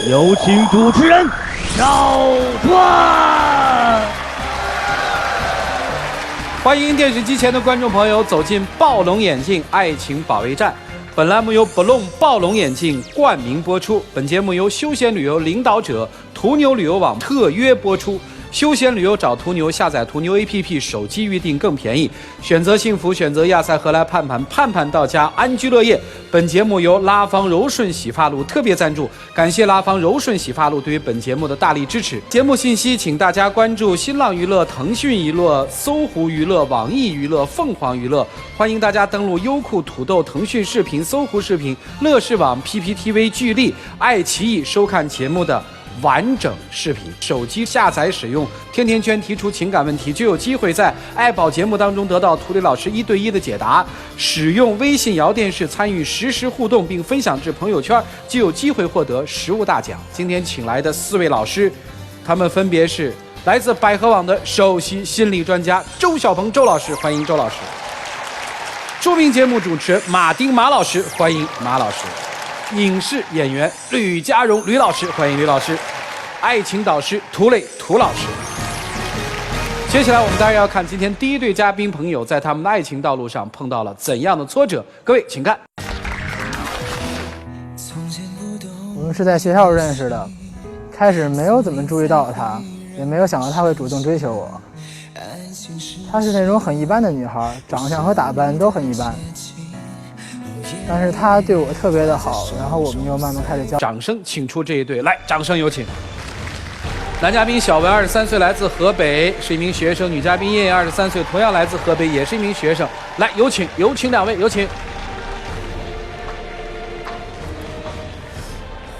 有请主持人赵传。欢迎电视机前的观众朋友走进暴龙眼镜爱情保卫战。本栏目由 Blon 暴龙眼镜冠名播出。本节目由休闲旅游领导者途牛旅游网特约播出。休闲旅游找途牛，下载途牛 APP， 手机预订更便宜。选择幸福，选择亚赛和来盼盼，盼盼到家，安居乐业。本节目由拉芳柔顺洗发露特别赞助，感谢拉芳柔顺洗发露对于本节目的大力支持。节目信息，请大家关注新浪娱乐、腾讯娱乐、搜狐娱乐、网易娱乐、凤凰娱乐。欢迎大家登录优酷、土豆、腾讯视频、搜狐视频、乐视网、PPTV、巨力、爱奇艺收看节目的完整视频。手机下载使用甜甜圈，提出情感问题就有机会在爱宝节目当中得到涂磊老师1对1的解答。使用微信摇电视参与实时互动并分享至朋友圈，就有机会获得实物大奖。今天请来的4位老师，他们分别是来自百合网的首席心理专家周小鹏周老师，欢迎周老师；著名节目主持人马丁马老师，欢迎马老师；影视演员吕家荣吕老师，欢迎吕老师；爱情导师涂磊涂老师。接下来我们当然要看今天第一对嘉宾朋友在他们的爱情道路上碰到了怎样的挫折，各位请看。我们是在学校认识的，开始没有怎么注意到她，也没有想到她会主动追求我。她是那种很一般的女孩，长相和打扮都很一般，但是她对我特别的好，然后我们又慢慢开始交。掌声请出这一对，来，掌声有请。男嘉宾小文23岁，来自河北，是一名学生；女嘉宾叶叶23岁，同样来自河北，也是一名学生。来，有请两位，有请。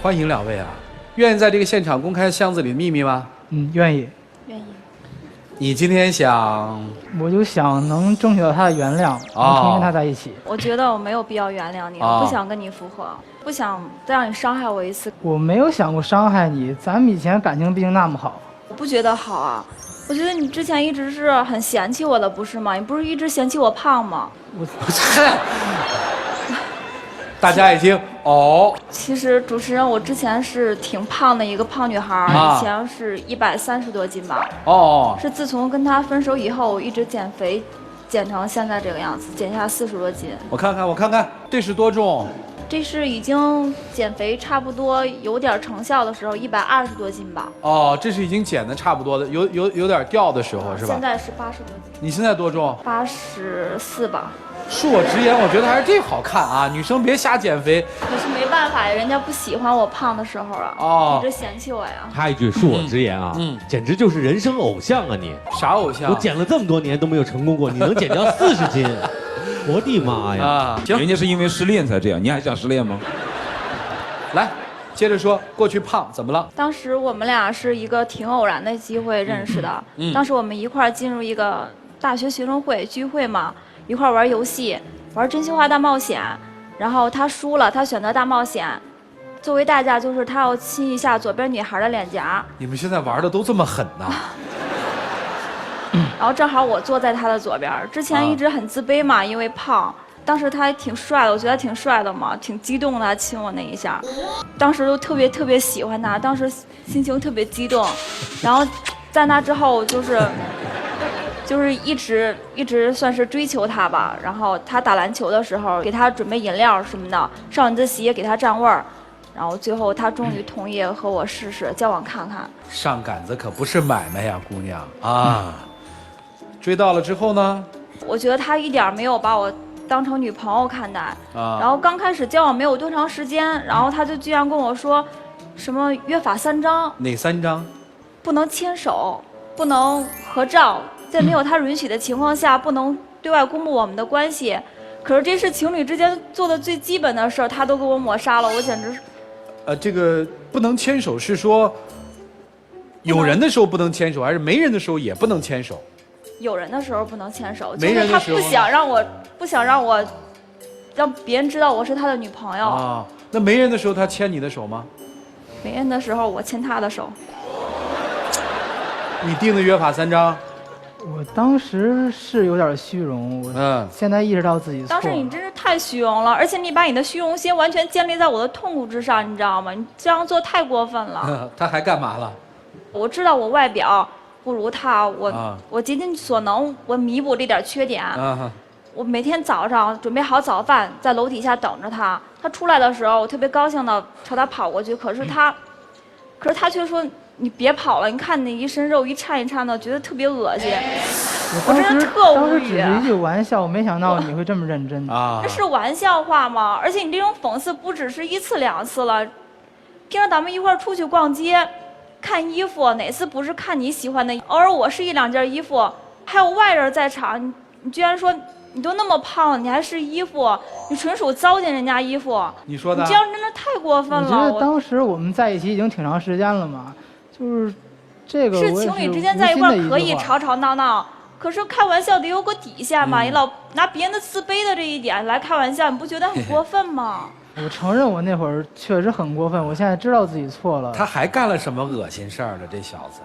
欢迎两位啊！愿意在这个现场公开箱子里的秘密吗？愿意。愿意。你今天想？我就想能争取到她的原谅，能重新她在一起。我觉得我没有必要原谅你，我不想跟你复合，不想再让你伤害我一次。我没有想过伤害你，咱们以前感情毕竟那么好。我不觉得好啊，我觉得你之前一直是很嫌弃我的，不是吗？你不是一直嫌弃我胖吗？大家已经其实主持人，我之前是挺胖的一个胖女孩，以前是130多斤吧。是自从跟他分手以后，我一直减肥，减成现在这个样子，减下40多斤。我看看，这是多重？这是已经减肥差不多有点成效的时候，120多斤吧。这是已经减的差不多的，有点掉的时候是吧？现在是80多斤。你现在多重？84吧。恕我直言，我觉得还是这个好看啊！女生别瞎减肥。可是没办法呀，人家不喜欢我胖的时候啊，一直嫌弃我呀。插一句，恕我直言啊，简直就是人生偶像啊你！啥偶像？我减了这么多年都没有成功过，你能减掉40斤，我的妈呀！行，人家是因为失恋才这样，你还想失恋吗？来，接着说，过去胖怎么了？当时我们俩是一个挺偶然的机会认识的，当时我们一块儿进入一个大学学生会聚会嘛。一块玩游戏，玩真心话大冒险，然后他输了，他选择大冒险，作为代价就是他要亲一下左边女孩的脸颊。你们现在玩的都这么狠呐？然后正好我坐在他的左边，之前一直很自卑嘛，因为胖。当时他还挺帅的，我觉得挺帅的嘛，挺激动的，他亲我那一下，当时都特别喜欢他，当时心情特别激动，然后在那之后就是一直算是追求他吧，然后他打篮球的时候给他准备饮料什么的，上晚自习也给他占位儿，然后最后他终于同意和我试试交往看看。上杆子可不是买卖呀，姑娘啊！追到了之后呢？我觉得他一点没有把我当成女朋友看待，然后刚开始交往没有多长时间，然后他就居然跟我说，什么约法3章？哪3章？不能牵手，不能合照。在没有他允许的情况下，不能对外公布我们的关系。可是这是情侣之间做的最基本的事儿，他都给我抹杀了，我简直是。这个不能牵手是说，有人的时候不能牵手，还是没人的时候也不能牵手？有人的时候不能牵手，没人的时候。就是他不想让别人知道我是他的女朋友。那没人的时候他牵你的手吗？没人的时候我牵他的手。你定的约法3章？我当时是有点虚荣，我现在意识到自己错了。当时你真是太虚荣了，而且你把你的虚荣心完全建立在我的痛苦之上，你知道吗？你这样做太过分了。他还干嘛了？我知道我外表不如他，我竭尽所能，我弥补这点缺点。我每天早上准备好早饭，在楼底下等着他。他出来的时候，我特别高兴的朝他跑过去，可是他却说：“你别跑了，你看你一身肉一颤一颤的，觉得特别恶心。”我真的特无语。当时只是一句玩笑，我没想到你会这么认真啊！这是玩笑话吗？而且你这种讽刺不只是1次2次了。平常咱们一块儿出去逛街，看衣服，哪次不是看你喜欢的？偶尔我试1、2件衣服，还有外人在场，你居然说你都那么胖，你还试衣服，你纯属糟践人家衣服。你说的？你这样真的太过分了。我觉得当时我们在一起已经挺长时间了嘛，就是这个是情侣之间在一块儿可以吵吵闹闹，可是开玩笑得有个底线嘛，你老拿别人的自卑的这一点来开玩笑，你不觉得很过分吗？我承认我那会儿确实很过分，我现在知道自己错了。他还干了什么恶心事儿了？这小子。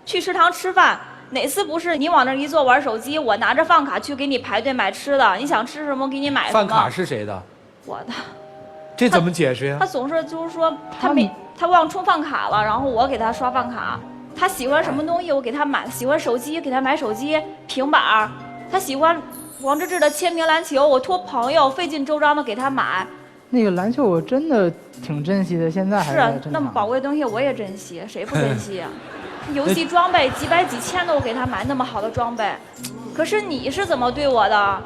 去食堂吃饭，哪次不是你往那一坐玩手机，我拿着饭卡去给你排队买吃的，你想吃什么我给你买什么。饭卡是谁的？我的。这怎么解释呀？他总是就是说他忘充饭卡了，然后我给他刷饭卡。他喜欢什么东西我给他买，喜欢手机给他买手机、平板。他喜欢王治郅的签名篮球，我托朋友费尽周章的给他买。那个篮球我真的挺珍惜的，现在还是那么宝贵的东西我也珍惜，谁不珍惜啊？游戏装备几百几千的我给他买那么好的装备，可是你是怎么对我的？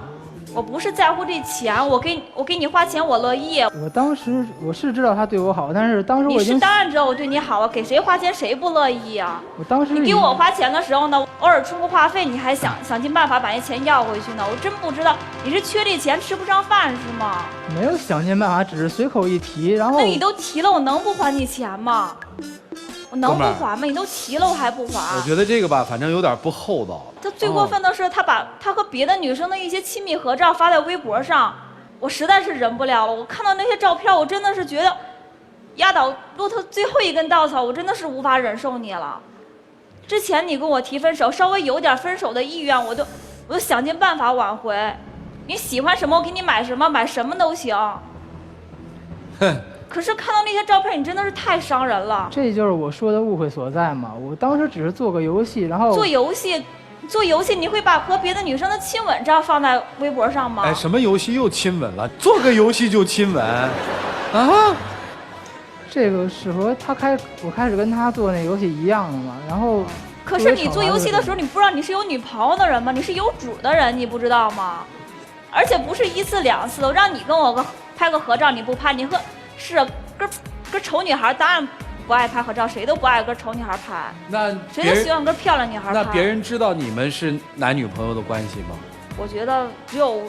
我不是在乎这钱，我给你花钱我乐意。我当时我是知道他对我好，但是当时我你是当然知道我对你好啊，给谁花钱谁不乐意啊？我当时你给我花钱的时候呢，偶尔充个话费，你还想尽办法把那钱要回去呢。我真不知道你是缺这钱吃不上饭是吗？没有想尽办法，只是随口一提，然后那你都提了，我能不还你钱吗？我能不还吗？你都提了，我还不还？我觉得这个吧，反正有点不厚道。他最过分的是，他把他和别的女生的一些亲密合照发在微博上，我实在是忍不了了。我看到那些照片，我真的是觉得压倒骆驼最后一根稻草，我真的是无法忍受你了。之前你跟我提分手，稍微有点分手的意愿，我都想尽办法挽回。你喜欢什么，我给你买什么，买什么都行。哼。可是看到那些照片，你真的是太伤人了。这就是我说的误会所在嘛。我当时只是做个游戏，然后做游戏，你会把和别的女生的亲吻照放在微博上吗？哎，什么游戏又亲吻了？做个游戏就亲吻，啊？这个是和我开始跟他做那游戏一样的嘛。然后，可是你做游戏的时候，你不知道你是有女朋友的人吗？你是有主的人，你不知道吗？而且不是1次2次，我让你跟我拍个合照，你不拍，你和。是跟丑女孩当然不爱拍合照，谁都不爱跟丑女孩拍。那谁都喜欢跟漂亮女孩拍。那别人知道你们是男女朋友的关系吗？我觉得只有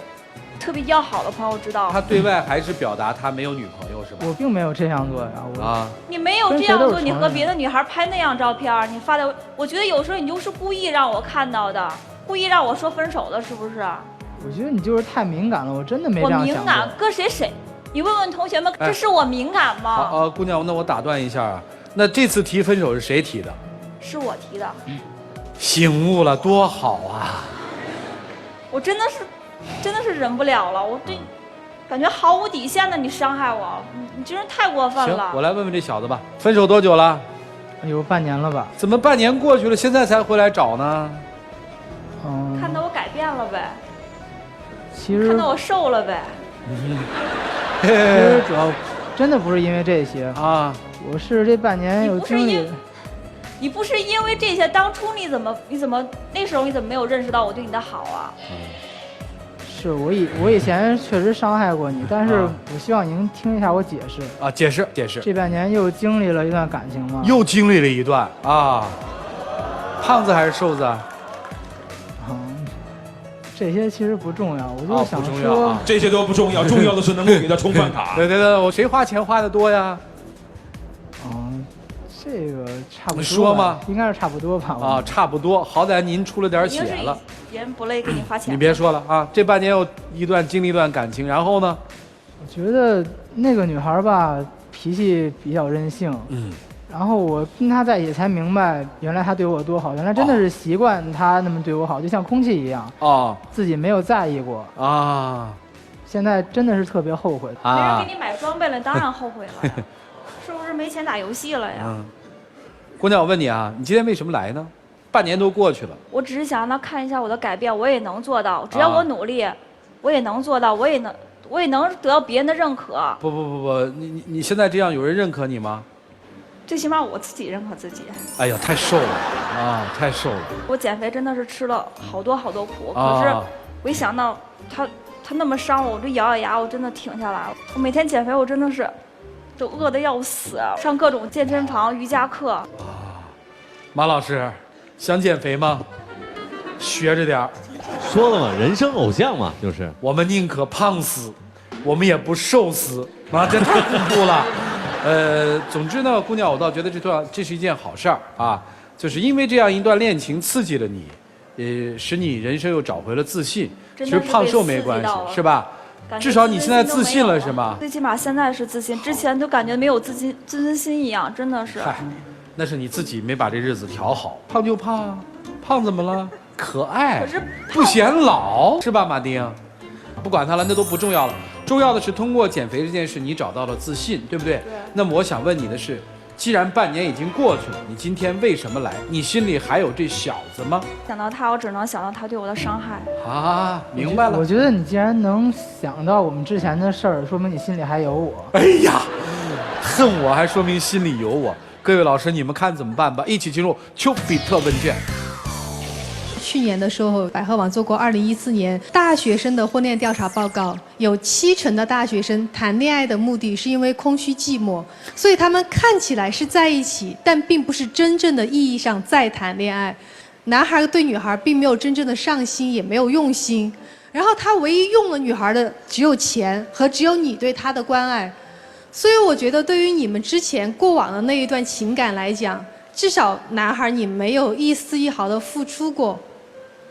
特别要好的朋友知道。他对外还是表达他没有女朋友是吧？我并没有这样做呀。你没有这样做，你和别的女孩拍那样照片，你发的，我觉得有时候你就是故意让我看到的，故意让我说分手的，是不是？我觉得你就是太敏感了，我真的没这样想过。我敏感，搁谁？你问问同学们，这是我敏感吗？好，姑娘，那我打断一下啊，那这次提分手是谁提的？是我提的。醒悟了，多好啊！我真的是忍不了了，我对，感觉毫无底线的你伤害我，你真是太过分了。行，我来问问这小子吧，分手多久了？有半年了吧？怎么半年过去了，现在才回来找呢？看到我改变了呗。其实看到我瘦了呗。其实主要真的不是因为这些啊，我是这半年有经历。你不是因为这些，当初你怎么那时候你怎么没有认识到我对你的好啊？是我以前确实伤害过你，但是我希望您听一下我解释啊，解释。这半年又经历了一段感情嘛，又经历了一段啊，胖子还是瘦子？这些其实不重要，我就是想说，这些都不重要，重要的是能够给他充饭卡。对，我谁花钱花的多呀？这个差不多。说吗？应该是差不多吧。啊，差不多，好歹您出了点血了。别人不乐意给你花钱。你别说了啊，这半年又经历一段感情，然后呢？我觉得那个女孩吧，脾气比较任性。然后我跟他在一起才明白，原来他对我有多好，原来真的是习惯他那么对我好，就像空气一样，自己没有在意过啊。现在真的是特别后悔没人给你买装备了，当然后悔了呀，是不是没钱打游戏了呀？姑娘，我问你啊，你今天为什么来呢？半年多过去了，我只是想让他看一下我的改变，我也能做到，只要我努力，我也能做到，我也能得到别人的认可。不，你现在这样有人认可你吗？最起码我自己认可自己。哎呀，太瘦了啊，太瘦了！我减肥真的是吃了好多苦，可是我一想到他那么伤我，我就咬咬牙，我真的停下来了。我每天减肥，我真的是都饿得要死，上各种健身房、瑜伽课。马老师，想减肥吗？学着点儿。说了嘛，人生偶像嘛，就是。我们宁可胖死，我们也不瘦死。啊，这太恐怖了。总之呢，姑娘，我倒觉得这是一件好事儿啊，就是因为这样一段恋情刺激了你，使你人生又找回了自信。其实胖瘦没关系，是吧？至少你现在自信了，是吗？最起码现在是自信，之前就感觉没有自尊心一样，真的是。嗨，那是你自己没把这日子调好。胖就胖，胖怎么了？可爱，可是不显老，是吧，马丁？不管它了，那都不重要了。重要的是通过减肥这件事，你找到了自信，对不对？对。那么我想问你的是，既然半年已经过去了，你今天为什么来？你心里还有这小子吗？想到他，我只能想到他对我的伤害。啊，明白了。我觉得你既然能想到我们之前的事儿，说明你心里还有我。哎呀，恨我还说明心里有我。各位老师，你们看怎么办吧？一起进入丘比特问卷。去年的时候，百合网做过2014年大学生的婚恋调查报告，有70%的大学生谈恋爱的目的是因为空虚寂寞，所以他们看起来是在一起，但并不是真正的意义上在谈恋爱。男孩对女孩并没有真正的上心，也没有用心，然后他唯一用了女孩的只有钱和只有你对他的关爱。所以我觉得对于你们之前过往的那一段情感来讲，至少男孩你没有一丝一毫的付出过，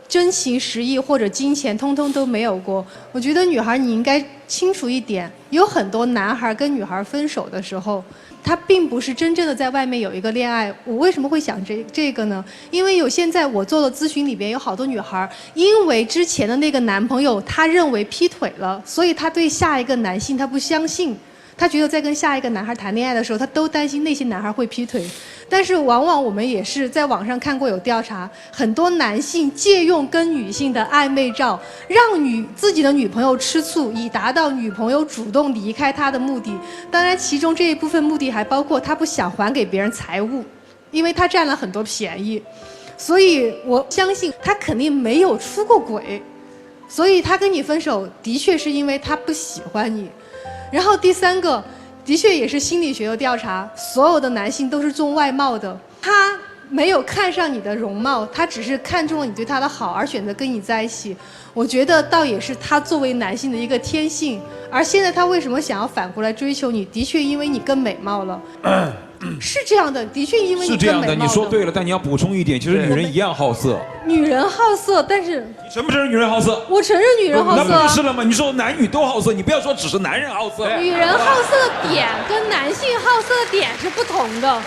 真情实意或者金钱通通都没有过。我觉得女孩你应该清楚一点，有很多男孩跟女孩分手的时候，他并不是真正的在外面有一个恋爱。我为什么会想这个呢？因为现在我做的咨询里边有好多女孩，因为之前的那个男朋友她认为劈腿了，所以她对下一个男性她不相信，她觉得在跟下一个男孩谈恋爱的时候，她都担心那些男孩会劈腿。但是往往我们也是在网上看过有调查，很多男性借用跟女性的暧昧照，让自己的女朋友吃醋，以达到女朋友主动离开他的目的。当然其中这一部分目的还包括他不想还给别人财物，因为他占了很多便宜。所以我相信他肯定没有出过轨，所以他跟你分手的确是因为他不喜欢你。然后第三个的确也是心理学的调查，所有的男性都是重外貌的，他没有看上你的容貌，他只是看中了你对他的好而选择跟你在一起。我觉得倒也是他作为男性的一个天性。而现在他为什么想要反过来追求你，的确因为你更美貌了。是这样的，的确因为你更美貌了。是这样的，你说对了，但你要补充一点，其实女人一样好色。女人好色，但是你承不承认女人好色？我承认女人好色。那不是了吗？你说男女都好色，你不要说只是男人好色。女人好色的点跟男性好色的点是不同的。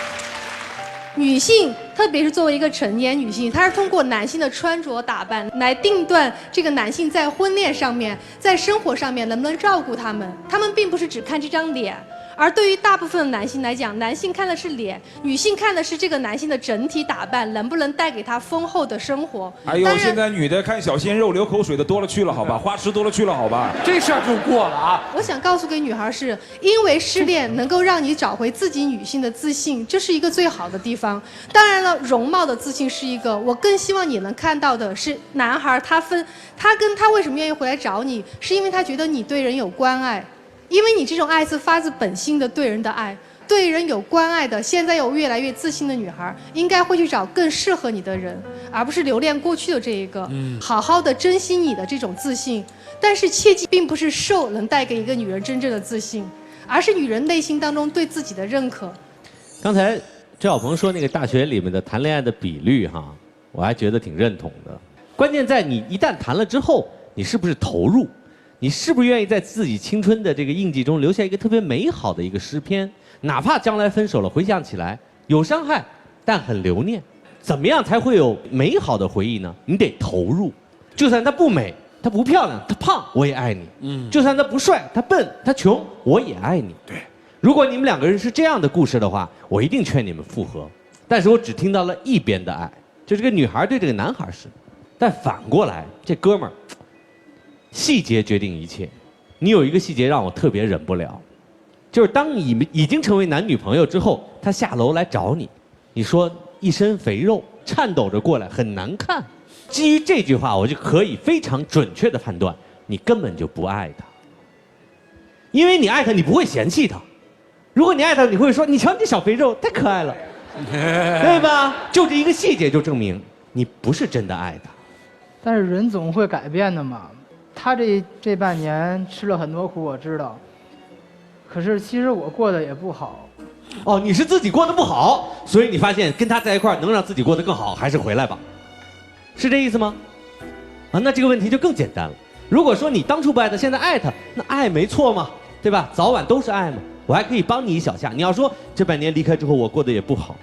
女性，特别是作为一个成年女性，她是通过男性的穿着打扮来定断这个男性在婚恋上面、在生活上面能不能照顾他们。他们并不是只看这张脸。而对于大部分的男性来讲，男性看的是脸，女性看的是这个男性的整体打扮能不能带给他丰厚的生活。还有现在女的看小鲜肉流口水的多了去了，好吧，花痴多了去了，好吧，这事儿就过了啊。我想告诉给女孩是，因为失恋能够让你找回自己女性的自信，这是一个最好的地方。当然了，容貌的自信是一个，我更希望你能看到的是，男孩他跟他为什么愿意回来找你，是因为他觉得你对人有关爱。因为你这种爱是发自本心的对人的爱，对人有关爱的，现在有越来越自信的女孩，应该会去找更适合你的人，而不是留恋过去的这一个。好好的珍惜你的这种自信，但是切记，并不是瘦能带给一个女人真正的自信，而是女人内心当中对自己的认可。刚才周小鹏说那个大学里面的谈恋爱的比率哈，我还觉得挺认同的。关键在你一旦谈了之后，你是不是投入？你是不是愿意在自己青春的这个印记中留下一个特别美好的一个诗篇？哪怕将来分手了，回想起来有伤害，但很留念。怎么样才会有美好的回忆呢？你得投入，就算她不美，她不漂亮，她胖，我也爱你。就算她不帅，她笨，她穷，我也爱你。对，如果你们两个人是这样的故事的话，我一定劝你们复合。但是我只听到了一边的爱，就这个女孩对这个男孩是，但反过来，这哥们儿，细节决定一切。你有一个细节让我特别忍不了，就是当你们已经成为男女朋友之后，他下楼来找你，你说一身肥肉，颤抖着过来，很难看。基于这句话，我就可以非常准确的判断，你根本就不爱他。因为你爱他，你不会嫌弃他。如果你爱他，你会说：“你瞧你这小肥肉，太可爱了。”对吧？就这一个细节就证明你不是真的爱他。但是人总会改变的嘛。他这半年吃了很多苦，我知道。可是其实我过得也不好。哦，你是自己过得不好，所以你发现跟他在一块儿能让自己过得更好，还是回来吧？是这意思吗？啊，那这个问题就更简单了。如果说你当初不爱他，现在爱他，那爱没错嘛，对吧？早晚都是爱嘛。我还可以帮你一小下。你要说这半年离开之后我过得也不好，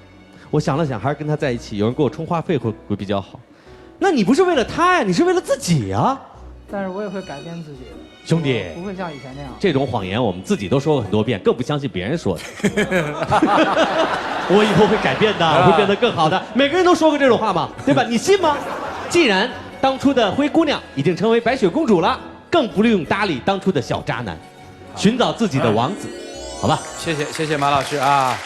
我想了想，还是跟他在一起，有人给我充话费会比较好。那你不是为了他呀，你是为了自己呀。但是我也会改变自己的，兄弟，不会像以前那样。这种谎言我们自己都说过很多遍，更不相信别人说的。我以后会改变的，我会变得更好的。每个人都说过这种话嘛，对吧？你信吗？既然当初的灰姑娘已经成为白雪公主了，更不用搭理当初的小渣男，寻找自己的王子，好吧？谢谢马老师啊。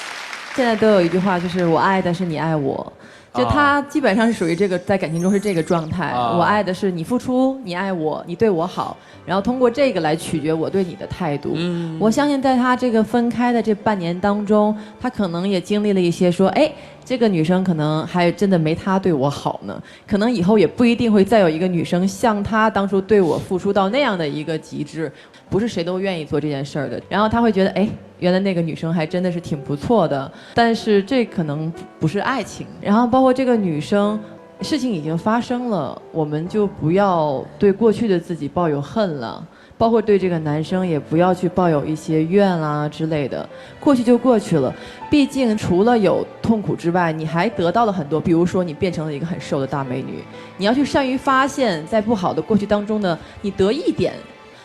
现在都有一句话，就是我爱的是你爱我。就他基本上是属于这个，在感情中是这个状态。我爱的是你付出，你爱我，你对我好，然后通过这个来取决我对你的态度。我相信在他这个分开的这半年当中，他可能也经历了一些说，哎，这个女生可能还真的没他对我好呢，可能以后也不一定会再有一个女生像他当初对我付出到那样的一个极致，不是谁都愿意做这件事儿的。然后他会觉得，哎，原来那个女生还真的是挺不错的，但是这可能不是爱情。然后包括这个女生，事情已经发生了，我们就不要对过去的自己抱有恨了，包括对这个男生也不要去抱有一些怨啦之类的，过去就过去了。毕竟除了有痛苦之外，你还得到了很多，比如说你变成了一个很瘦的大美女，你要去善于发现在不好的过去当中的你得意点，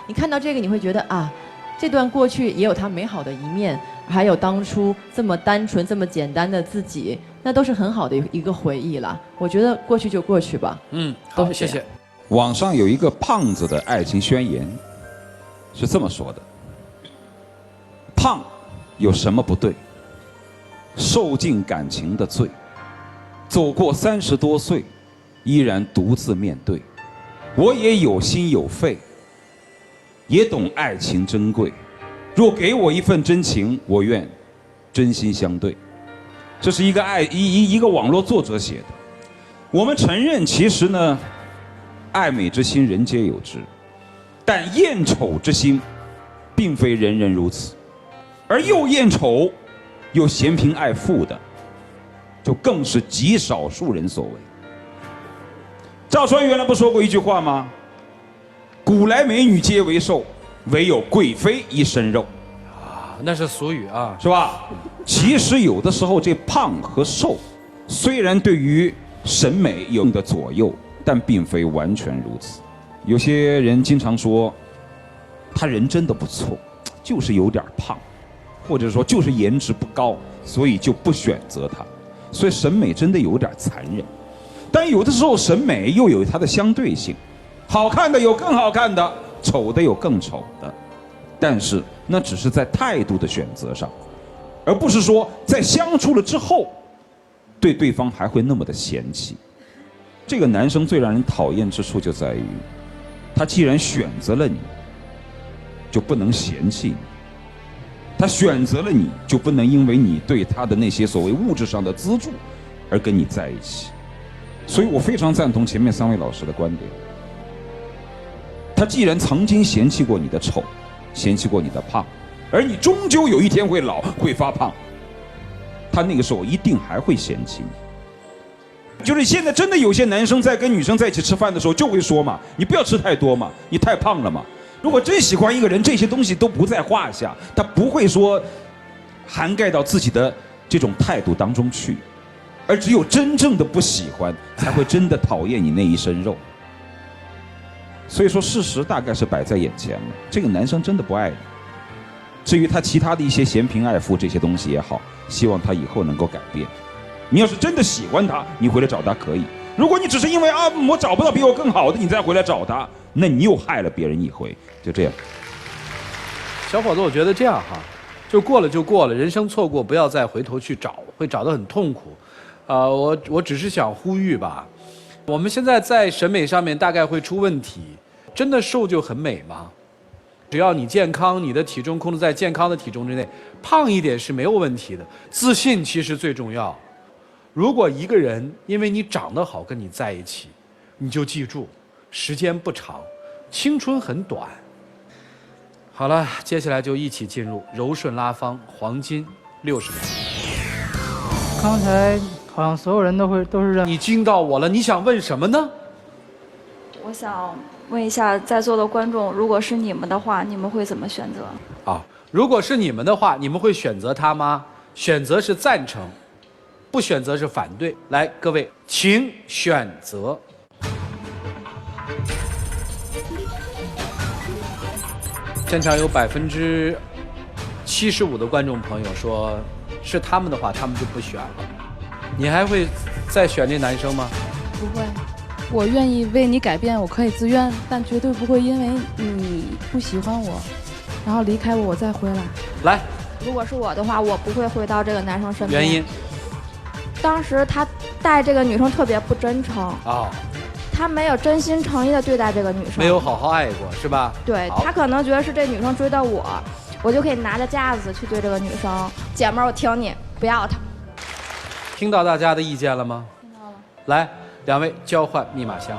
你看到这个你会觉得啊，这段过去也有它美好的一面，还有当初这么单纯这么简单的自己，那都是很好的一个回忆啦。我觉得过去就过去吧。好，谢谢。网上有一个胖子的爱情宣言是这么说的：胖有什么不对？受尽感情的罪，走过30多岁，依然独自面对。我也有心有肺，也懂爱情珍贵。若给我一份真情，我愿真心相对。这是一个网络作者写的。我们承认，其实呢，爱美之心人皆有之，但厌丑之心，并非人人如此。而又厌丑，又嫌贫爱富的，就更是极少数人所为。赵川原来不说过一句话吗？古来美女皆为寿，唯有贵妃一身肉。啊，那是俗语啊，是吧？其实有的时候这胖和瘦，虽然对于审美有的左右，但并非完全如此。有些人经常说，他人真的不错，就是有点胖，或者说就是颜值不高，所以就不选择他。所以审美真的有点残忍。但有的时候审美又有它的相对性，好看的有更好看的，丑的有更丑的。但是那只是在态度的选择上，而不是说在相处了之后，对对方还会那么的嫌弃。这个男生最让人讨厌之处就在于，他既然选择了你，就不能嫌弃你；他选择了你，就不能因为你对他的那些所谓物质上的资助而跟你在一起。所以我非常赞同前面3位老师的观点。他既然曾经嫌弃过你的丑，嫌弃过你的胖，而你终究有一天会老，会发胖，他那个时候一定还会嫌弃你。就是现在真的有些男生在跟女生在一起吃饭的时候就会说嘛，你不要吃太多嘛，你太胖了嘛。如果真喜欢一个人，这些东西都不在话下，他不会说涵盖到自己的这种态度当中去，而只有真正的不喜欢，才会真的讨厌你那一身肉。所以说，事实大概是摆在眼前了，这个男生真的不爱你。至于他其他的一些嫌贫爱富这些东西也好，希望他以后能够改变。你要是真的喜欢他，你回来找他可以。如果你只是因为我找不到比我更好的，你再回来找他，那你又害了别人一回。就这样。小伙子，我觉得这样哈，就过了就过了，人生错过不要再回头去找，会找得很痛苦。我只是想呼吁吧，我们现在在审美上面大概会出问题。真的瘦就很美吗？只要你健康，你的体重控制在健康的体重之内，胖一点是没有问题的。自信其实最重要。如果一个人因为你长得好跟你在一起，你就记住，时间不长，青春很短。好了，接下来就一起进入柔顺拉芳黄金60秒。刚才好像所有人都是认你惊到我了，你想问什么呢？我想问一下在座的观众，如果是你们的话，你们会怎么选择？啊，如果是你们的话，你们会选择他吗？选择是赞成，不选择是反对。来，各位，请选择。现场有75%的观众朋友说，是他们的话，他们就不选了。你还会再选这男生吗？不会，我愿意为你改变，我可以自愿，但绝对不会因为你不喜欢我，然后离开我再回来。来，如果是我的话，我不会回到这个男生身边。原因？当时他待这个女生特别不真诚。哦。他没有真心诚意的对待这个女生，没有好好爱过，是吧？对，他可能觉得是这女生追的我，我就可以拿着架子去对这个女生。姐们儿，我挺你，不要她。听到大家的意见了吗？听到了。来，两位交换密码箱。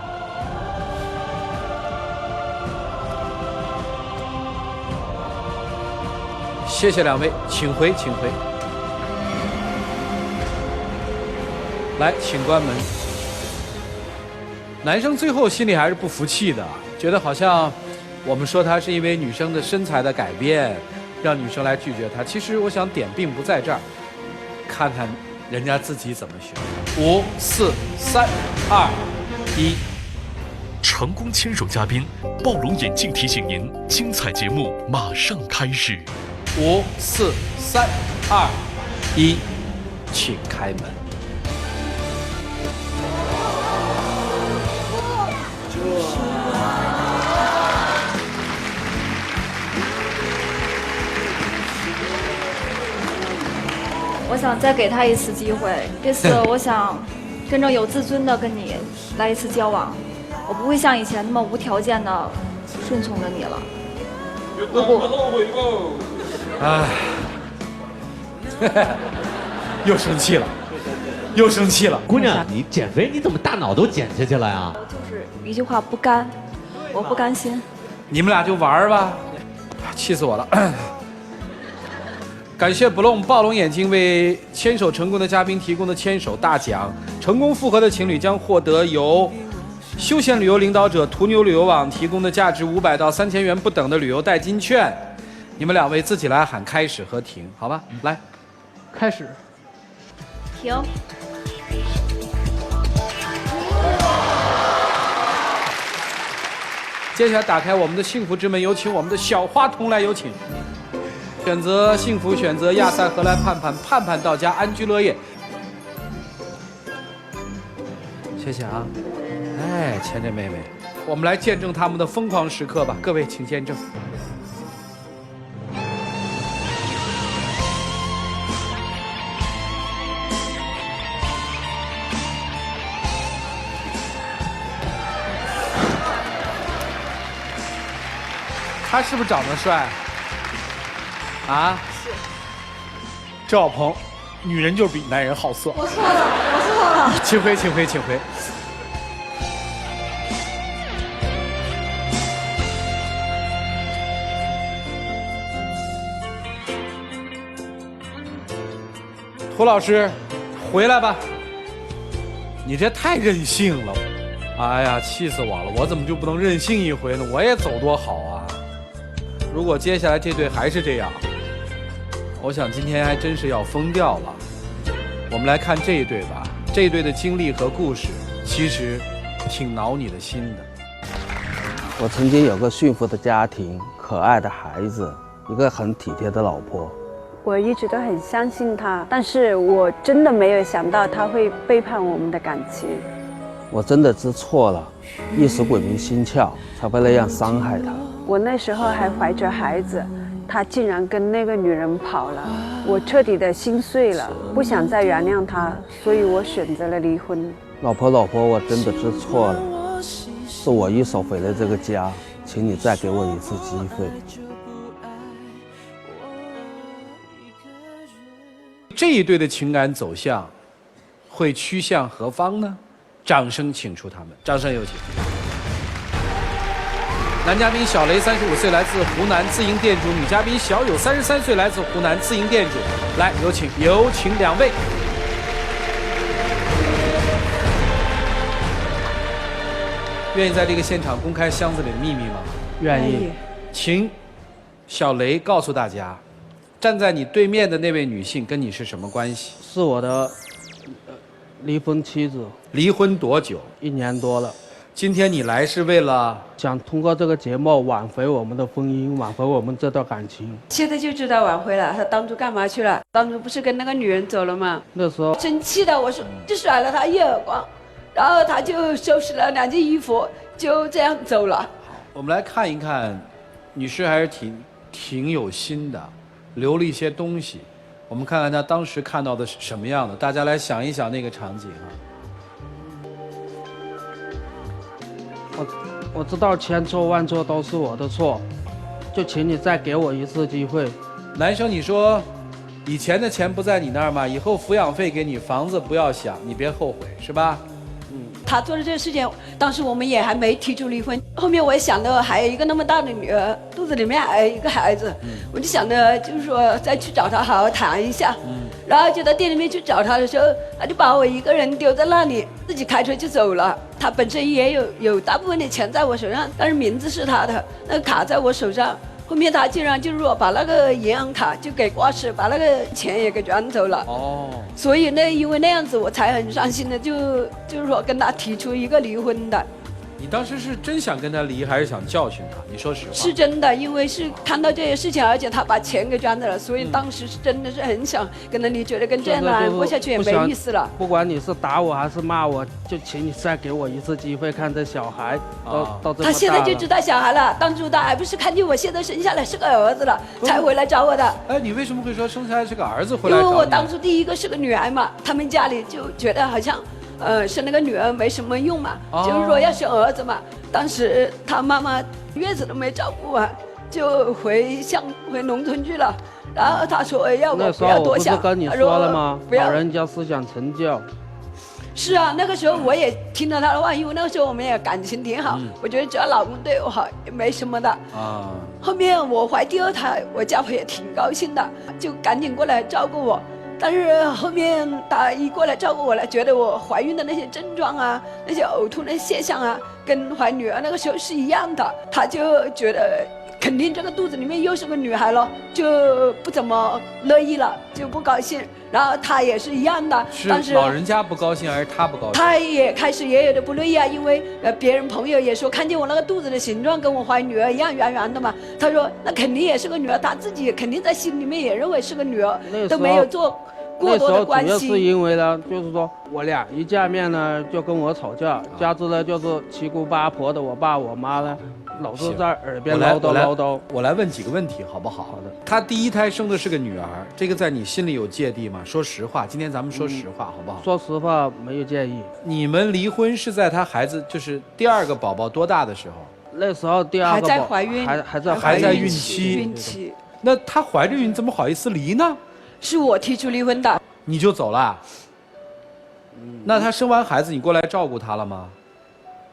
谢谢两位，请回，请回。来，请关门。男生最后心里还是不服气的，觉得好像我们说他是因为女生的身材的改变，让女生来拒绝他。其实我想点并不在这儿，看看人家自己怎么选。5、4、3、2、1。成功牵手嘉宾暴龙眼镜提醒您，精彩节目马上开始。5、4、3、2、1，请开门。我想再给他一次机会，这次我想真正有自尊的跟你来一次交往，我不会像以前那么无条件的顺从着你了。如果，唉，又生气了，又生气了。姑娘，你减肥你怎么大脑都减下去了呀？就是一句话，不甘，我不甘心。你们俩就玩吧，气死我了。感谢暴龙眼镜为牵手成功的嘉宾提供的牵手大奖，成功复合的情侣将获得由休闲旅游领导者途牛旅游网提供的价值500到3000元不等的旅游代金券。你们两位自己来喊开始和停，好吧？来，开始，停。接下来打开我们的幸福之门，有请我们的小花童来，有请。选择幸福，选择亚塞荷兰盼盼，盼盼到家，安居乐业。谢谢啊！哎，钱真妹妹，我们来见证他们的疯狂时刻吧，各位请见证。他是不是长得帅？啊？是。赵小鹏，女人就是比男人好色。我错了，我错了。请回，请回，请回。涂老师，回来吧。你这太任性了，哎呀，气死我了！我怎么就不能任性一回呢？我也走多好啊！如果接下来这对还是这样，我想今天还真是要疯掉了。我们来看这一对吧，这一对的经历和故事，其实挺挠你的心的。我曾经有个幸福的家庭，可爱的孩子，一个很体贴的老婆。我一直都很相信他，但是我真的没有想到他会背叛我们的感情。我真的知错了，一时鬼迷心窍，才会那样伤害他。我那时候还怀着孩子，他竟然跟那个女人跑了，我彻底的心碎了，不想再原谅他，所以我选择了离婚。老婆，我真的知错了，是我一手毁了这个家，请你再给我一次机会。这一对的情感走向会趋向何方呢？掌声请出他们，掌声有请。男嘉宾小雷35岁，来自湖南自营店主；女嘉宾小友33岁，来自湖南自营店主。来，有请两位。愿意在这个现场公开箱子里的秘密吗？愿意。请小雷告诉大家，站在你对面的那位女性跟你是什么关系？是我的离婚妻子。离婚多久？1年多了。今天你来是为了想通过这个节目挽回我们的婚姻，挽回我们这段感情。现在就知道挽回了。他当初干嘛去了？当初不是跟那个女人走了吗？那时候生气的，我说就甩了他一耳光，然后他就收拾了2件衣服，就这样走了。我们来看一看，女士还是挺有心的，留了一些东西。我们看看她当时看到的是什么样的，大家来想一想那个场景啊。我知道千错万错都是我的错，就请你再给我一次机会。男生，你说以前的钱不在你那儿吗？以后抚养费给你，房子不要想，你别后悔，是吧？他做的这个事情，当时我们也还没提出离婚。后面我也想到还有一个那么大的女儿，肚子里面还有一个孩子，我就想着就是说再去找他好好谈一下。然后就到店里面去找他的时候，他就把我一个人丢在那里，自己开车就走了。他本身也有大部分的钱在我手上，但是名字是他的，那个卡在我手上。后面他竟然就是说把那个银行卡就给挂失，把那个钱也给转走了。所以呢，因为那样子我才很伤心的，就是说跟他提出一个离婚的。你当时是真想跟他离，还是想教训他？你说实话。是真的，因为是看到这些事情，而且他把钱给转走了，所以当时是真的是很想跟他离，觉得跟这样的人过下去也没意思了。不管你是打我还是骂我，就请你再给我一次机会，看这小孩都这么大了。他现在就知道小孩了，当初他还不是看见我现在生下来是个儿子了，才回来找我的。哎，你为什么会说生下来是个儿子回来找你？因为我当初第一个是个女孩嘛，他们家里就觉得好像。生那个女儿没什么用嘛，就是说要生儿子嘛。当时他妈妈月子都没照顾完，就回农村去了。然后他说要我不要多想。那时候我不是跟你说了吗？老人家思想成教。是啊，那个时候我也听了他的话，因为那个时候我们也感情挺好，我觉得只要老公对我好也没什么的。后面我怀第2胎，我家婆也挺高兴的，就赶紧过来照顾我。但是后面他一过来照顾我了，觉得我怀孕的那些症状啊，那些呕吐的现象啊，跟怀女儿那个时候是一样的，他就觉得肯定这个肚子里面又是个女孩了，就不怎么乐意了，就不高兴。然后他也是一样的，但是老人家不高兴还是他不高兴？他也开始也有的不乐意啊，因为别人朋友也说看见我那个肚子的形状跟我怀女儿一样圆圆的嘛，他说那肯定也是个女儿，他自己肯定在心里面也认为是个女儿，都没有做过多的关系。那时候主要是因为呢，就是说我俩一见面呢就跟我吵架，加之呢就是七姑八婆的，我爸我妈呢老是在耳边唠叨。我来问几个问题好不好？好的。他第1胎生的是个女儿，这个在你心里有芥蒂吗？说实话，今天咱们说实话好不好？说实话没有介意。你们离婚是在他孩子就是第2个宝宝多大的时候？那时候第2个还在怀孕，还在孕期。那他怀着孕怎么好意思离呢？是我提出离婚的。你就走了？那他生完孩子，你过来照顾他了吗？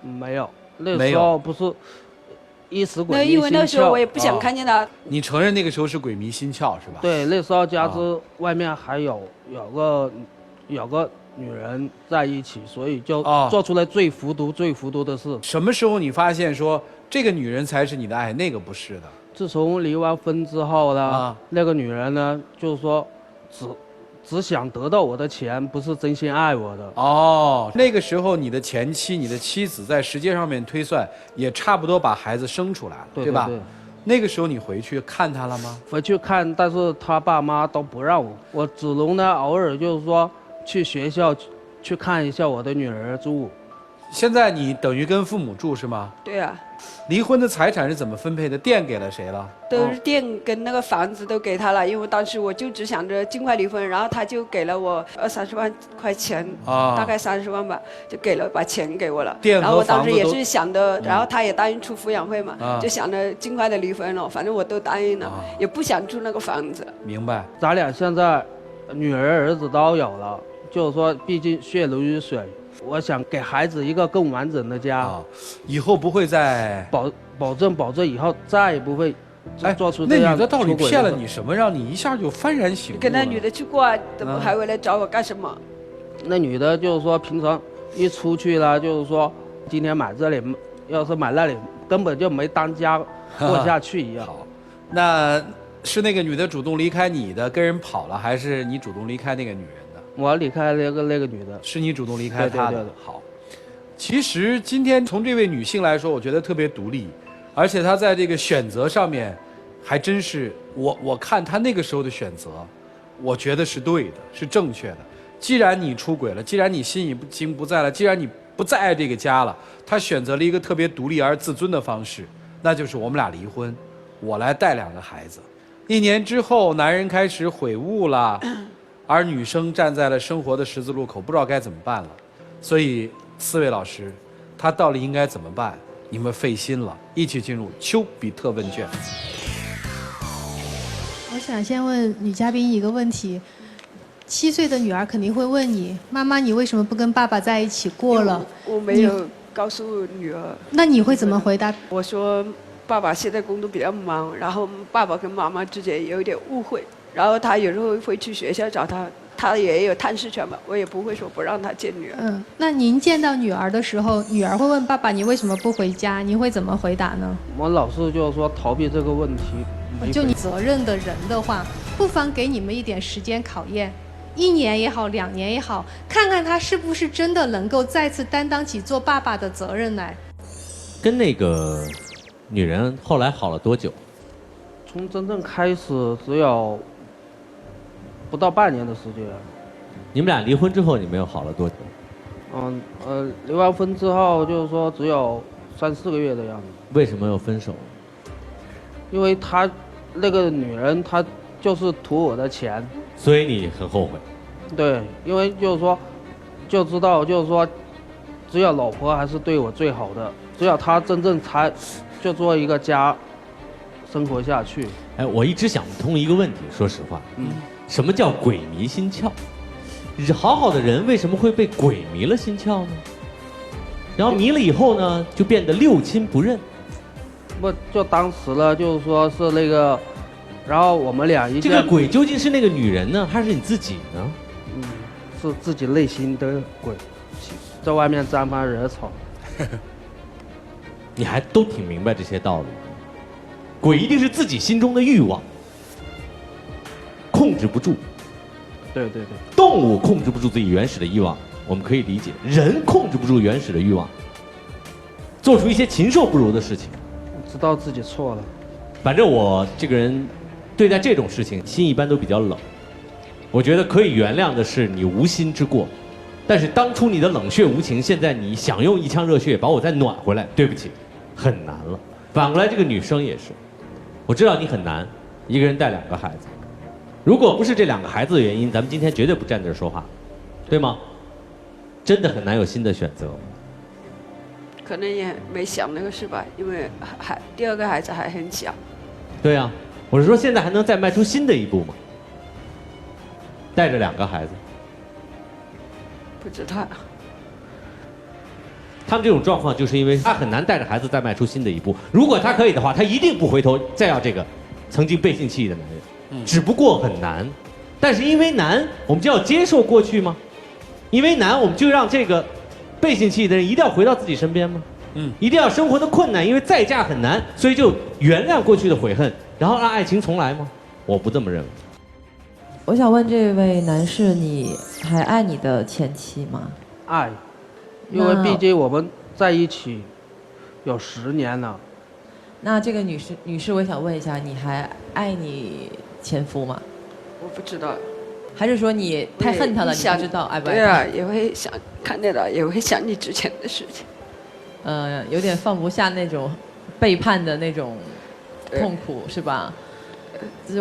没有，那时候不是一时鬼迷心窍。那因为那时候我也不想看见他。你承认那个时候是鬼迷心窍是吧？对，那时候加之外面还有个女人在一起，所以就做出来最糊涂的事。什么时候你发现说这个女人才是你的爱，那个不是的？自从离完婚之后呢，那个女人呢，就是说只想得到我的钱，不是真心爱我的。哦，那个时候你的前妻、你的妻子在时间上面推算，也差不多把孩子生出来了，对吧？对。那个时候你回去看他了吗？回去看，但是他爸妈都不让我，我只能呢偶尔就是说去学校去看一下我的女儿住。现在你等于跟父母住是吗？对啊。离婚的财产是怎么分配的？店给了谁了？都是店跟那个房子都给他了，因为当时我就只想着尽快离婚，然后他就给了我20-30万块钱，大概30万吧，就给了把钱给我了。然后我当时也是想的，然后他也答应出抚养费嘛，就想着尽快的离婚了，反正我都答应了，也不想住那个房子。明白。咱俩现在女儿儿子都有了，就是说毕竟血如鱼水。我想给孩子一个更完整的家，以后不会再保证以后再也不会做出那这样女的到底骗了你什么，让你一下就幡然醒悟了？跟那女的去过，怎么还回来找我干什么？那女的就是说平常一出去了，就是说今天买这里，要是买那里，根本就没当家过下去一样。好，那是那个女的主动离开你的，跟人跑了，还是你主动离开那个女人？我离开那个女的，是你主动离开她的。对。好，其实今天从这位女性来说，我觉得特别独立，而且她在这个选择上面，还真是我看她那个时候的选择，我觉得是对的，是正确的。既然你出轨了，既然你心已经不在了，既然你不再爱这个家了，她选择了一个特别独立而自尊的方式，那就是我们俩离婚，我来带2个孩子。1年之后，男人开始悔悟了。而女生站在了生活的十字路口，不知道该怎么办了。所以4位老师，她到底应该怎么办？你们费心了，一起进入丘比特问卷。我想先问女嘉宾一个问题：7岁的女儿肯定会问你，妈妈，你为什么不跟爸爸在一起过了？我没有告诉女儿。那你会怎么回答？我说，爸爸现在工作比较忙，然后爸爸跟妈妈之间有一点误会。然后他有时候会去学校找他，他也有探视权嘛，我也不会说不让他见女儿。那您见到女儿的时候，女儿会问爸爸你为什么不回家？你会怎么回答呢？我老是就是说逃避这个问题。就你责任的人的话，不妨给你们一点时间考验，1年也好，2年也好，看看他是不是真的能够再次担当起做爸爸的责任来。跟那个女人后来好了多久？从真正开始只有不到半年的时间。你们俩离婚之后，你们又好了多久？离完婚之后，就是说只有3-4个月的样子。为什么又分手？因为她那个女人，她就是图我的钱。所以你很后悔？对，因为就是说，就知道就是说，只有老婆还是对我最好的，只有她真正才就做一个家生活下去。哎，我一直想不通一个问题，说实话，什么叫鬼迷心窍？好好的人为什么会被鬼迷了心窍呢？然后迷了以后呢，就变得六亲不认。不，就当时了，就是说是那个，然后我们俩这个鬼究竟是那个女人呢，还是你自己呢？是自己内心的鬼，在外面沾沾惹草。你还都挺明白这些道理。鬼一定是自己心中的欲望，控制不住。对对对，动物控制不住自己原始的欲望，我们可以理解；人控制不住原始的欲望，做出一些禽兽不如的事情。知道自己错了。反正我这个人对待这种事情心一般都比较冷。我觉得可以原谅的是你无心之过，但是当初你的冷血无情，现在你想用一腔热血把我再暖回来，对不起，很难了。反过来，这个女生也是，我知道你很难，一个人带2个孩子。如果不是这2个孩子的原因，咱们今天绝对不站这儿说话，对吗？真的很难有新的选择。可能也没想那个事吧，因为第2个孩子还很小。对啊，我是说现在还能再迈出新的一步吗？带着2个孩子，不知道。他们这种状况，就是因为他很难带着孩子再迈出新的一步。如果他可以的话，他一定不回头再要这个曾经背信弃义的男人。只不过很难，但是因为难，我们就要接受过去吗？因为难，我们就让这个背信弃义的人一定要回到自己身边吗？一定要生活的困难，因为再嫁很难，所以就原谅过去的悔恨，然后让爱情重来吗？我不这么认为。我想问这位男士，你还爱你的前妻吗？爱，因为毕竟我们在一起有10年了。那这个女士，我想问一下，你还爱你前夫吗？我不知道。还是说你太恨他了，你不知道爱不爱他？对啊，也会想看见了，也会想你之前的事情。有点放不下那种背叛的那种痛苦，是吧？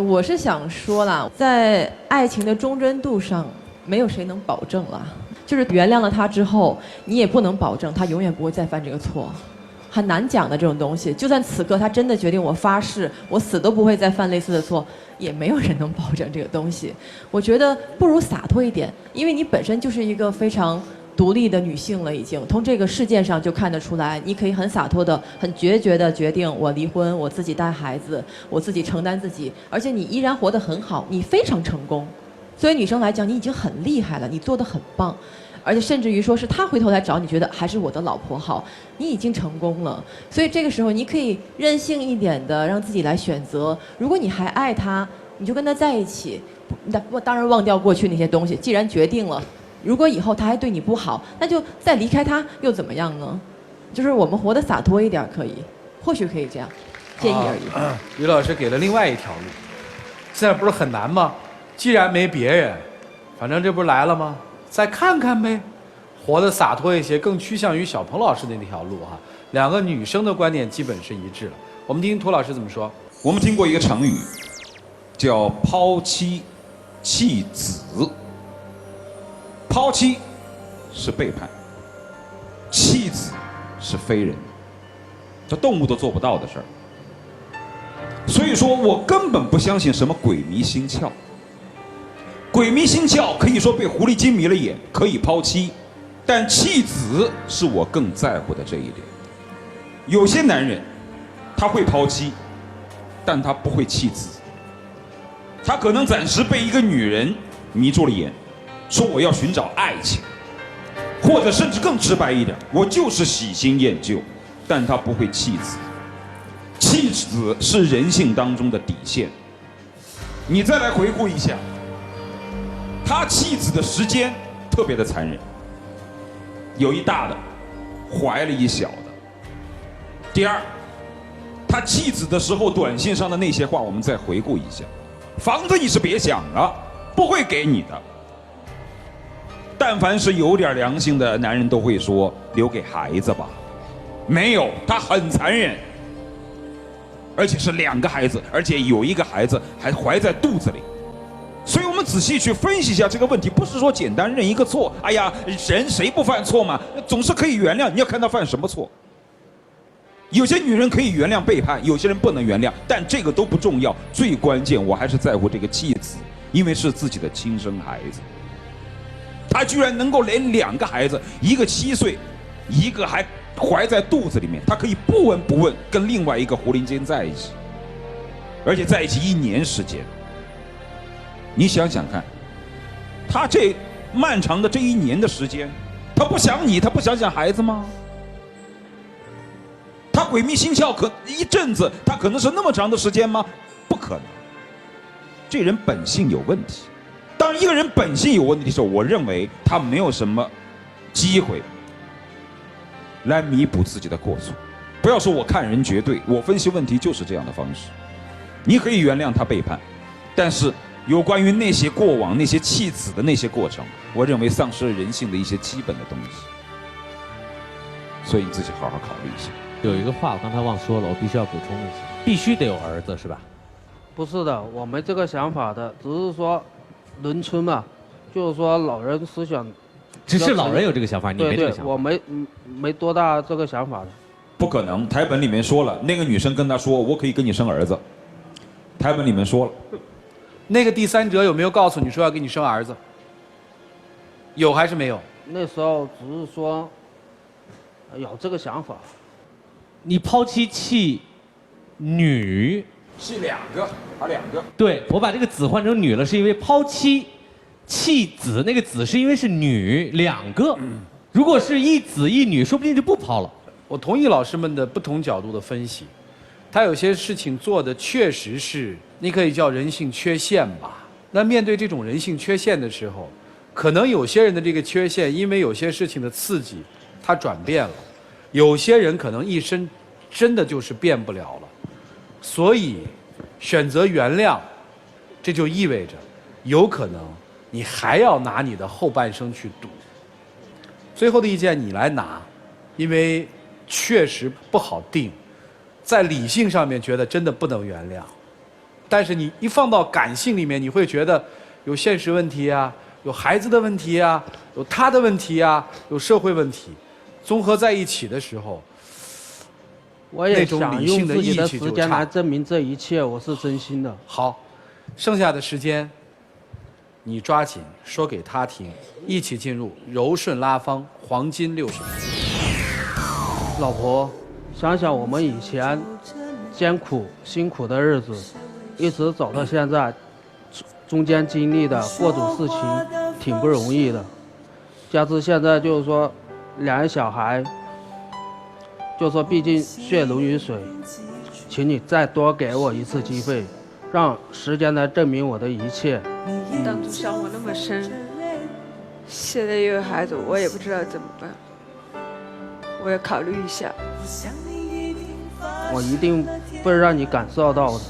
我是想说啦，在爱情的忠贞度上，没有谁能保证了。就是原谅了他之后，你也不能保证他永远不会再犯这个错，很难讲的这种东西。就算此刻他真的决定我发誓，我死都不会再犯类似的错，也没有人能保证这个东西。我觉得不如洒脱一点，因为你本身就是一个非常独立的女性了，已经从这个事件上就看得出来，你可以很洒脱的、很决绝的决定我离婚，我自己带孩子，我自己承担自己，而且你依然活得很好，你非常成功。作为女生来讲，你已经很厉害了，你做得很棒，而且甚至于说是他回头来找你，觉得还是我的老婆好，你已经成功了。所以这个时候你可以任性一点的让自己来选择，如果你还爱他，你就跟他在一起，当然忘掉过去那些东西，既然决定了。如果以后他还对你不好，那就再离开他又怎么样呢？就是我们活得洒脱一点可以，或许可以这样，建议而已。于老师给了另外一条路，现在不是很难吗？既然没别人，反正这不是来了吗？再看看呗，活得洒脱一些，更趋向于小鹏老师的那条路哈。两个女生的观点基本是一致了。我们听涂老师怎么说。我们听过一个成语，叫抛妻弃子。抛妻是背叛，弃子是非人，这动物都做不到的事儿。所以说我根本不相信什么鬼迷心窍。鬼迷心窍可以说被狐狸精迷了眼，可以抛妻，但弃子是我更在乎的这一点。有些男人他会抛妻，但他不会弃子。他可能暂时被一个女人迷住了眼，说我要寻找爱情，或者甚至更直白一点，我就是喜新厌旧，但他不会弃子。弃子是人性当中的底线。你再来回顾一下，他弃子的时间特别的残忍，有一大的怀了一小的。第二，他弃子的时候短信上的那些话我们再回顾一下，房子你是别想了，不会给你的。但凡是有点良心的男人都会说留给孩子吧，没有，他很残忍，而且是2个孩子，而且有一个孩子还怀在肚子里。所以我们仔细去分析一下这个问题，不是说简单认一个错，哎呀，人谁不犯错嘛，总是可以原谅，你要看他犯什么错。有些女人可以原谅背叛，有些人不能原谅，但这个都不重要，最关键我还是在乎这个弃子，因为是自己的亲生孩子。他居然能够连2个孩子，一个7岁，一个还怀在肚子里面，他可以不闻不问跟另外一个狐狸精在一起，而且在一起1年时间。你想想看，他这漫长的这1年的时间，他不想你，他不想孩子吗？他鬼迷心窍，可一阵子，他可能是那么长的时间吗？不可能。这人本性有问题。当一个人本性有问题的时候，我认为他没有什么机会来弥补自己的过错。不要说我看人绝对，我分析问题就是这样的方式。你可以原谅他背叛，但是有关于那些过往、那些弃子的那些过程，我认为丧失了人性的一些基本的东西。所以你自己好好考虑一下。有一个话我刚才忘说了，我必须要补充一下，必须得有儿子是吧？不是的，我没这个想法的，只是说农村嘛，就是说老人思想。只是老人有这个想法，你没这个想法。对，我没多大这个想法的。不可能，台本里面说了，那个女生跟他说：“我可以跟你生儿子。”台本里面说了。那个第三者有没有告诉你说要给你生儿子？有还是没有？那时候只是说有这个想法。你抛妻弃女，是2个，还2个。对，我把这个子换成女了，是因为抛妻弃子，那个子是因为是女2个。如果是一子一女，说不定就不抛了。我同意老师们的不同角度的分析，他有些事情做的确实是，你可以叫人性缺陷吧。那面对这种人性缺陷的时候，可能有些人的这个缺陷，因为有些事情的刺激，他转变了；有些人可能一生真的就是变不了了。所以，选择原谅，这就意味着，有可能你还要拿你的后半生去赌。最后的意见你来拿，因为确实不好定，在理性上面觉得真的不能原谅，但是你一放到感性里面，你会觉得有现实问题啊，有孩子的问题啊，有他的问题啊，有社会问题，综合在一起的时候，我也那种想理性的用自己的义气就差时间来。证明这一切，我是真心的。好，剩下的时间，你抓紧说给他听，一起进入柔顺拉芳黄金60分。老婆，想想我们以前艰苦辛苦的日子，一直走到现在，中间经历的各种事情挺不容易的，加之现在就是说两个小孩，就说毕竟血浓于水，请你再多给我一次机会，让时间来证明我的一切。当初伤我那么深，现在又有孩子，我也不知道怎么办，我要考虑一下。我一定会让你感受到的。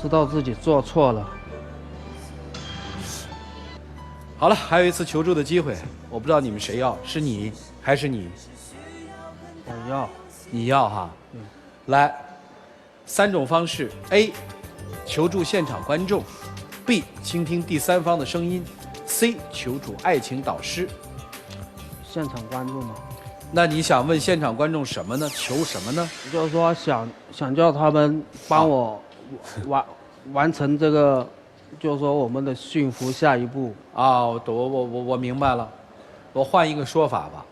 知道自己做错了。好了，还有一次求助的机会，我不知道你们谁要，是你还是你？我要。你要哈？来，3种方式 ：A. 求助现场观众 ；B. 倾听第三方的声音 ；C. 求助爱情导师。现场观众吗？那你想问现场观众什么呢？求什么呢？就是说想叫他们帮我完成这个，就是说我们的幸福下一步。啊，我明白了，我换一个说法吧。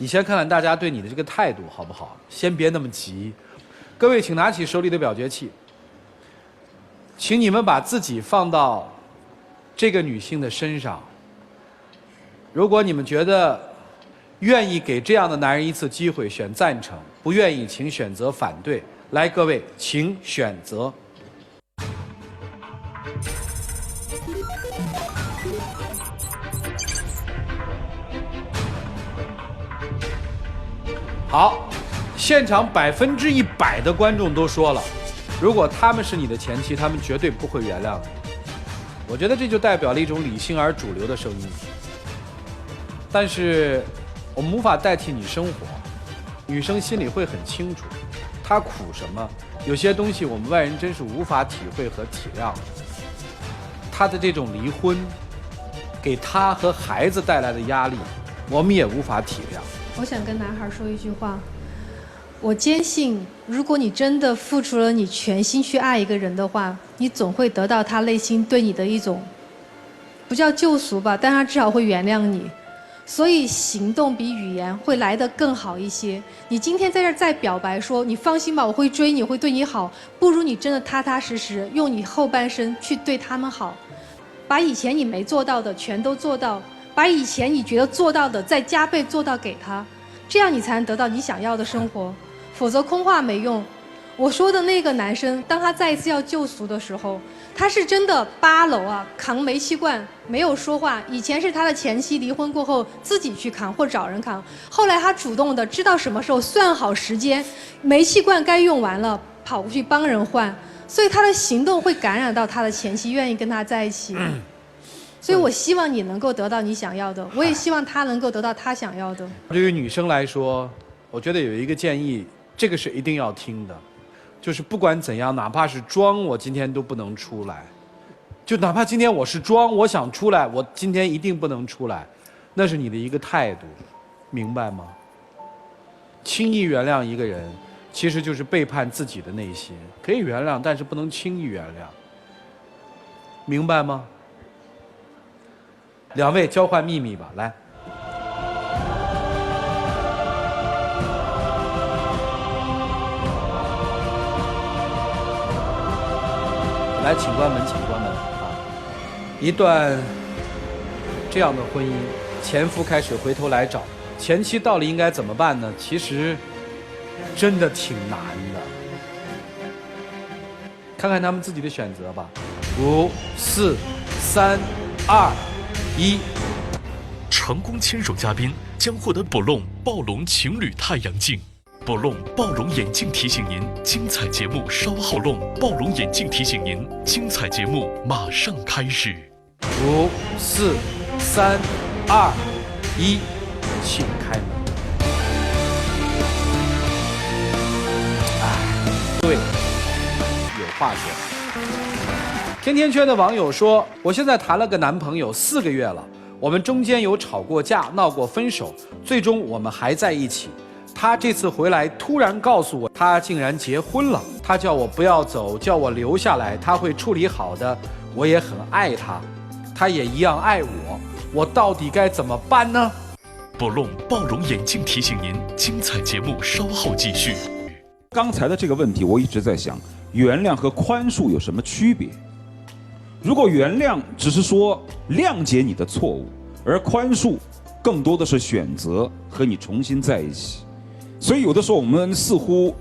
你先看看大家对你的这个态度好不好？先别那么急。各位，请拿起手里的表决器，请你们把自己放到这个女性的身上。如果你们觉得愿意给这样的男人一次机会，选赞成；不愿意，请选择反对。来，各位，请选择。好，现场100%的观众都说了，如果他们是你的前妻，他们绝对不会原谅你。我觉得这就代表了一种理性而主流的声音。但是，我们无法代替你生活，女生心里会很清楚，她苦什么。有些东西我们外人真是无法体会和体谅。她的这种离婚，给她和孩子带来的压力，我们也无法体谅。我想跟男孩说一句话，我坚信，如果你真的付出了你全心去爱一个人的话，你总会得到他内心对你的一种，不叫救赎吧，但他至少会原谅你。所以行动比语言会来得更好一些。你今天在这儿再表白说你放心吧，我会追你，会对你好，不如你真的踏踏实实用你后半生去对他们好，把以前你没做到的全都做到。把以前你觉得做到的再加倍做到给他，这样你才能得到你想要的生活，否则空话没用。我说的那个男生，当他再一次要救赎的时候，他是真的8楼啊，扛煤气罐，没有说话。以前是他的前妻离婚过后自己去扛或找人扛，后来他主动的知道什么时候算好时间，煤气罐该用完了，跑过去帮人换，所以他的行动会感染到他的前妻，愿意跟他在一起。所以我希望你能够得到你想要的，我也希望他能够得到他想要的。对于女生来说，我觉得有一个建议，这个是一定要听的，就是不管怎样，哪怕是装，我今天都不能出来。就哪怕今天我是装，我想出来，我今天一定不能出来，那是你的一个态度，明白吗？轻易原谅一个人，其实就是背叛自己的内心。可以原谅，但是不能轻易原谅，明白吗？2位交换秘密吧，来。来，请关门，请关门啊！一段这样的婚姻，前夫开始回头来找，前妻到底应该怎么办呢？其实真的挺难的。看看他们自己的选择吧。5、4、3、2、1。成功牵手嘉宾将获得博龙暴龙情侣太阳镜。博龙暴龙眼镜提醒您，精彩节目稍后弄。暴龙眼镜提醒您，精彩节目马上开始。5、4、3、2、1，请开门。对，有话说。甜甜圈的网友说，我现在谈了个男朋友4个月了，我们中间有吵过架，闹过分手，最终我们还在一起。他这次回来突然告诉我，他竟然结婚了。他叫我不要走，叫我留下来，他会处理好的。我也很爱他，他也一样爱我，我到底该怎么办呢？博龙暴龙眼镜提醒您，精彩节目稍后继续。刚才的这个问题，我一直在想，原谅和宽恕有什么区别？如果原谅只是说谅解你的错误，而宽恕更多的是选择和你重新在一起。所以有的时候我们似乎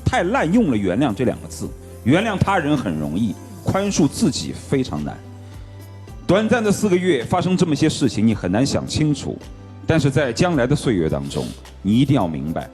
太滥用了原谅这2个字，原谅他人很容易，宽恕自己非常难。短暂的4个月发生这么些事情，你很难想清楚，但是在将来的岁月当中，你一定要明白，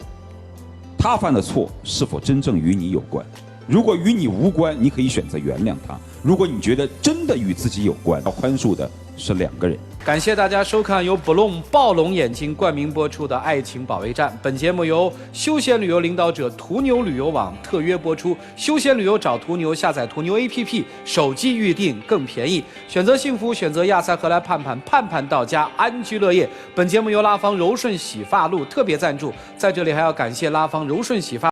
他犯的错是否真正与你有关。如果与你无关，你可以选择原谅他；如果你觉得真的与自己有关，要宽恕的是2个人。感谢大家收看由博龙暴龙眼睛冠名播出的《爱情保卫战》。本节目由休闲旅游领导者途牛旅游网特约播出。休闲旅游找途牛，下载途牛 APP， 手机预订更便宜。选择幸福，选择亚赛荷兰盼盼，盼盼到家，安居乐业。本节目由拉芳柔顺洗发露特别赞助。在这里还要感谢拉芳柔顺洗发